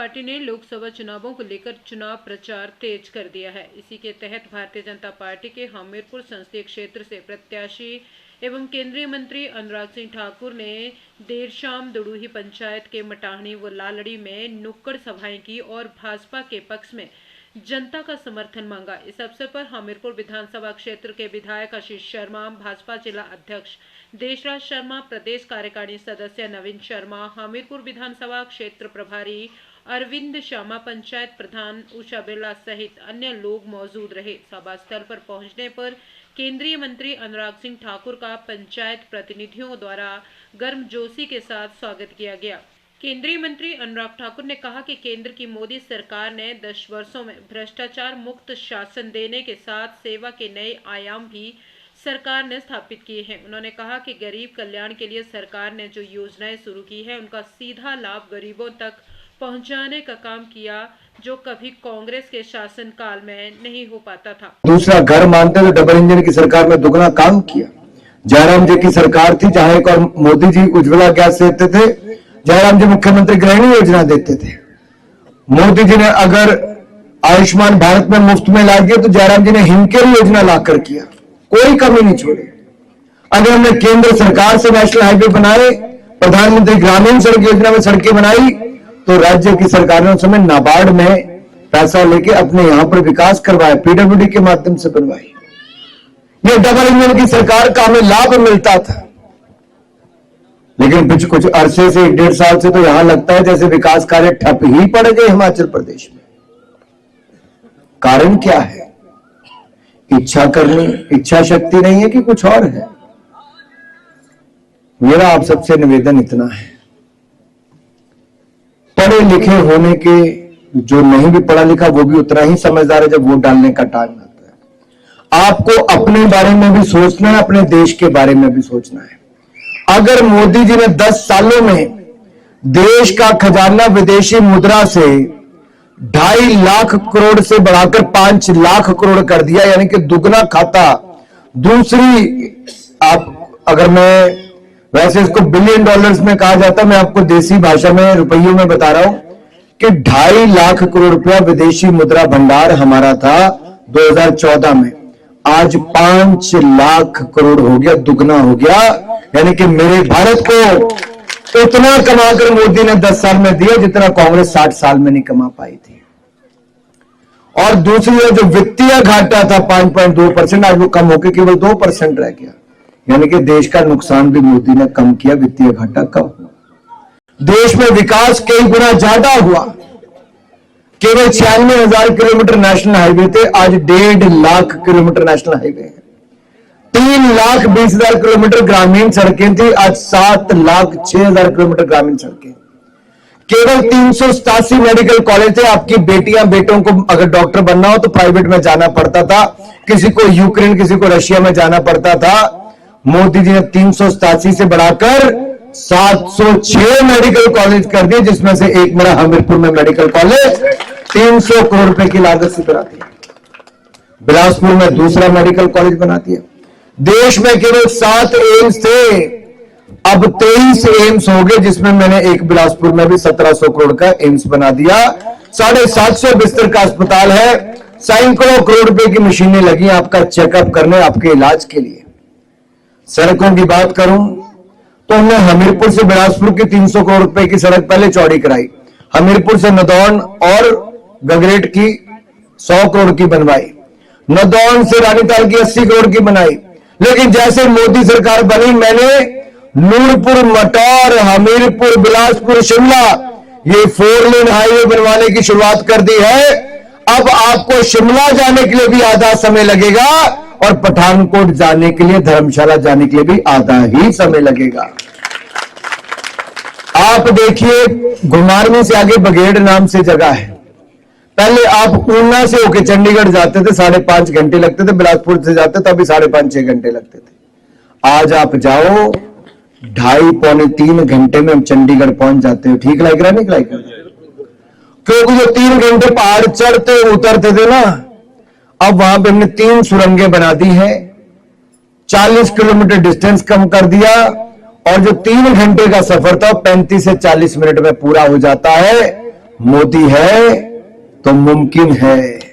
Party ने लोकसभा चुनावों को लेकर चुनाव प्रचार तेज कर दिया है। इसी के तहत भारतीय जनता पार्टी के हमीरपुर संसदीय क्षेत्र से प्रत्याशी एवं केंद्रीय मंत्री अनुराग सिंह ठाकुर ने देर शाम दुड़ूही पंचायत के मटाहनी व लालड़ी में नुक्कड़ सभाएं की और भाजपा के पक्ष में जनता का समर्थन मांगा। इस अवसर पर हमीरपुर विधानसभा क्षेत्र के विधायक आशीष शर्मा, भाजपा जिला अध्यक्ष देशराज शर्मा, प्रदेश कार्यकारिणी सदस्य नवीन शर्मा, हमीरपुर विधानसभा क्षेत्र प्रभारी अरविंद श्यामा, पंचायत प्रधान उषा बिरला सहित अन्य लोग मौजूद रहे। सभा स्थल पर पहुंचने पर केंद्रीय मंत्री अनुराग सिंह ठाकुर का पंचायत प्रतिनिधियों द्वारा गर्मजोशी के साथ स्वागत किया गया। केंद्रीय मंत्री अनुराग ठाकुर ने कहा कि केंद्र की मोदी सरकार ने 10 वर्षों में भ्रष्टाचार मुक्त शासन देने के साथ सेवा के नए आयाम भी सरकार ने स्थापित किए हैं। उन्होंने कहा कि गरीब कल्याण के लिए सरकार ने जो योजनाएं शुरू की है उनका सीधा लाभ गरीबों तक पहुंचाने का काम किया, जो कभी कांग्रेस के शासन काल में नहीं हो पाता था। दूसरा घर मानते तो डबल इंजन की सरकार में दुगना काम किया। जयराम जी की सरकार थी, जहां एक और मोदी जी उज्ज्वला गैस देते थे, जयराम जी मुख्यमंत्री गृहिणी योजना देते थे। मोदी जी ने अगर आयुष्मान भारत में मुफ्त में ला दिया तो जयराम जी ने हिमकेयर योजना लाकर किया, कोई कमी नहीं छोड़ी। अगर हमने केंद्र सरकार से नेशनल हाईवे बनाए, प्रधानमंत्री ग्रामीण सड़क योजना में सड़कें बनाई, तो राज्य की सरकार ने उस समय नाबार्ड में पैसा लेके अपने यहां पर विकास करवाया, पीडब्ल्यूडी के माध्यम से बनवाई। ये डबल इंजन की सरकार का हमें लाभ मिलता था। लेकिन कुछ अरसे से 1.5 साल से तो यहां लगता है जैसे विकास कार्य ठप ही पड़ गए हिमाचल प्रदेश में। कारण क्या है? इच्छा शक्ति नहीं है कि कुछ और है? मेरा आप सबसे निवेदन इतना है, पढ़े लिखे होने के जो नहीं भी पढ़ा लिखा वो भी उतना ही समझदार है जब वोट डालने का टाइम आता है। आपको अपने बारे में भी सोचना है, अपने देश के बारे में भी सोचना है। अगर मोदी जी ने 10 सालों में देश का खजाना विदेशी मुद्रा से 2.5 लाख करोड़ से बढ़ाकर 5 लाख करोड़ कर दिया, यानी कि दुगना खाता। दूसरी, आप अगर मैं वैसे इसको बिलियन डॉलर्स में कहा जाता, मैं आपको देसी भाषा में रुपयों में बता रहा हूं कि 2.5 लाख करोड़ रुपया विदेशी मुद्रा भंडार हमारा था 2014 में, आज 5 लाख करोड़ हो गया, दुगना हो गया। यानी कि मेरे भारत को उतना कमाकर मोदी ने 10 साल में दिया जितना कांग्रेस 60 साल में नहीं कमा पाई थी। और दूसरी जो वित्तीय घाटा था 5.2%, आज वो कम होकर केवल 2% रह गया। यानी कि देश का नुकसान भी मोदी ने कम किया, वित्तीय घाटा कम हुआ। देश में विकास कई गुना ज्यादा हुआ। केवल 96,000 किलोमीटर नेशनल हाईवे थे, आज 1.5 लाख किलोमीटर नेशनल हाईवे है। 3,20,000 किलोमीटर ग्रामीण सड़कें थी, आज 7,06,000 किलोमीटर ग्रामीण सड़कें। केवल 387 मेडिकल कॉलेज थे। आपकी बेटियां बेटों को अगर डॉक्टर बनना हो तो प्राइवेट में जाना पड़ता था, किसी को यूक्रेन किसी को रशिया में जाना पड़ता था। मोदी जी ने 387 से बढ़ाकर 706 मेडिकल कॉलेज कर दिए, जिसमें से एक मेरा हमीरपुर में मेडिकल कॉलेज 300 करोड़ रुपए की लागत से बना दिया। बिलासपुर में दूसरा मेडिकल कॉलेज बना दिया। देश में केवल 7 एम्स थे, अब 23 एम्स हो गए, जिसमें मैंने एक बिलासपुर में भी 1700 करोड़ का एम्स बना दिया। 750 बिस्तर का अस्पताल है, सैकड़ों करोड़ रुपए की मशीनें लगी आपका चेकअप करने, आपके इलाज के लिए। सड़कों की बात करूं तो हमने हमीरपुर से बिलासपुर की 300 करोड़ रुपए की सड़क पहले चौड़ी कराई, हमीरपुर से नदौन और गगरेट की 100 करोड़ की बनवाई, नदौन से रानीताल की 80 करोड़ की बनाई। लेकिन जैसे मोदी सरकार बनी, मैंने नूरपुर, मटौर, हमीरपुर, बिलासपुर, शिमला ये 4 लेन हाईवे बनवाने की शुरुआत कर दी है। अब आपको शिमला जाने के लिए भी आधा समय लगेगा और पठानकोट जाने के लिए, धर्मशाला जाने के लिए भी आधा ही समय लगेगा। आप देखिए, घुमारवीं से आगे बघेड़ नाम से जगह है। पहले आप ऊना से होके चंडीगढ़ जाते थे, 5.5 घंटे लगते थे, बिलासपुर से जाते तो अभी 5.5-6 घंटे लगते थे। आज आप जाओ 2.5-3 घंटे में हम चंडीगढ़ पहुंच जाते हो। ठीक लग रहा नहीं लग रहा? क्योंकि जो 3 घंटे पहाड़ चढ़ते उतरते थे ना, अब वहां पे हमने 3 सुरंगें बना दी है, 40 किलोमीटर डिस्टेंस कम कर दिया, और जो 3 घंटे का सफर था 35 से 40 मिनट में पूरा हो जाता है। मोदी है तो मुमकिन है।